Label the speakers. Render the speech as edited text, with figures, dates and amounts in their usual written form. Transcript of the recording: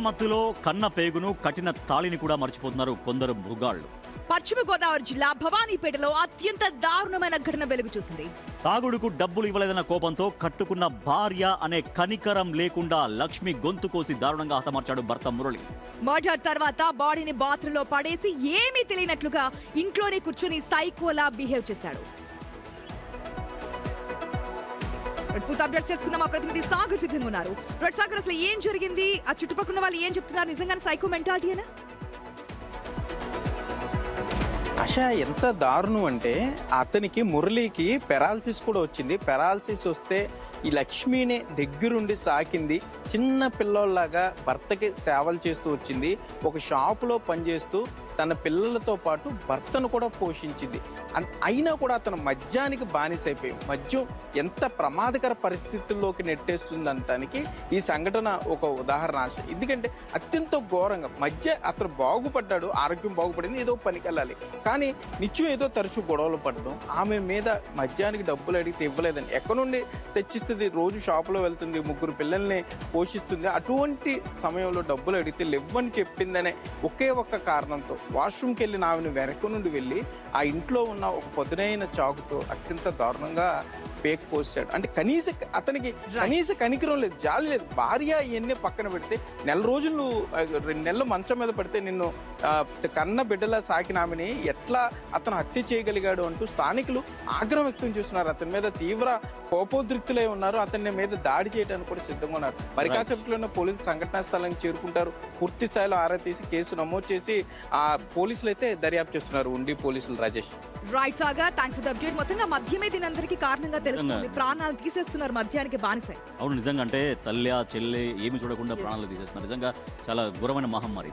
Speaker 1: మత్తులో కన్న పేగును కఠిన తాళిని కూడా మర్చిపోతున్నారు కొందరు మృగాళ్లు.
Speaker 2: పశ్చిమ గోదావరి జిల్లా భవానీపేటలో అత్యంత దారుణమైన ఘటన వెలుగు చూసింది.
Speaker 1: తాగుడుకు డబ్బులు ఇవ్వలేదన్న కోపంతో కట్టుకున్న భార్య అనే కనికరం లేకుండా లక్ష్మి గొంతు కోసి దారుణంగా హతమార్చాడు భర్త మురళి.
Speaker 2: మర్డర్ తర్వాత బాడీని బాత్రూంలో పడేసి ఏమీ తెలియనట్లుగా ఇంట్లోనే కూర్చుని సైకోలా బిహేవ్ చేశాడు. అప్డేట్స్ తెలుసుకుందాం. మా ప్రతినిధి సాగర్ సిద్ధంగా ఉన్నారు. సాగర్, అసలు ఏం జరిగింది? ఆ చుట్టుపక్కల వాళ్ళు ఏం చెప్తున్నారు? నిజంగానే సైకో మెంటాలిటీనా?
Speaker 3: ఆశా ఎంత దారుణం అంటే అతనికి మురళికి పెరాలసిస్ కూడా వచ్చింది. పెరాలసిస్ వస్తే ఈ లక్ష్మిని దగ్గరుండి సాకింది. చిన్న పిల్లోళ్ళలాగా భర్తకి సేవలు చేస్తూ వచ్చింది. ఒక షాపులో పనిచేస్తూ తన పిల్లలతో పాటు భర్తను కూడా పోషించింది. అయినా కూడా అతను మద్యానికి బానిసైపోయి మద్యం ఎంత ప్రమాదకర పరిస్థితుల్లోకి నెట్టేస్తుంది అనటానికి ఈ సంఘటన ఒక ఉదాహరణ ఆశ. ఎందుకంటే అత్యంత ఘోరంగా అతను బాగుపడ్డాడు, ఆరోగ్యం బాగుపడింది, ఏదో పనికి వెళ్ళాలి, కానీ నిత్యం ఏదో తరచూ గొడవలు పడడం, ఆమె మీద మద్యానికి డబ్బులు అడిగితే ఇవ్వలేదని, ఎక్కడి నుండి తెచ్చిస్తుంది, రోజు షాపులో వెళ్తుంది, 3 పిల్లల్ని పోషిస్తుంది, అటువంటి సమయంలో డబ్బులు అడిగితే లేవని చెప్పిందనే ఒకే ఒక్క కారణంతో వాష్రూమ్కి వెళ్ళిన ఆమెను వెనక నుండి వెళ్ళి ఆ ఇంట్లో ఉన్న ఒక పొదునైన చాకుతో అత్యంత దారుణంగా పేక్ కోసాడు. అంటే అతనికి కనీస కనికరం లేదు, జాలి లేదు. భార్య ఇవన్నీ పక్కన పెడితే 2 నెలలు మంచం మీద పడితే నిన్ను కన్న బిడ్డలా సాకిన ఆమెని ఎట్లా అతను హత్య చేయగలిగాడు అంటూ స్థానికులు ఆగ్రహం వ్యక్తం చేస్తున్నారు. అతని మీద తీవ్ర కోపోద్రిక్తులై ఉన్నారు. అతని మీద దాడి చేయడానికి కూడా సిద్ధంగా ఉన్నారు. మరి కాసేపట్లోనే పోలీసులు సంఘటనా స్థలానికి చేరుకుంటారు. పూర్తి స్థాయిలో ఆరా తీసి కేసు నమోదు చేసి ఆ పోలీసులు అయితే దర్యాప్తు చేస్తున్నారు. ఉండి పోలీసులు. Rajesh.
Speaker 2: Right saga, thanks for the update. మొత్తంగా మద్యమే దీనందరికీ కారణంగా తెలుస్తుంది. ప్రాణాలు తీసేస్తున్నారు మద్యానికి బానిసై.
Speaker 1: అవును, నిజంగా అంటే తల్లి చెల్లి ఏమి చూడకుండా ప్రాణాలు తీసేస్తున్నారు. నిజంగా చాలా ఘోరమైన మహమ్మారి.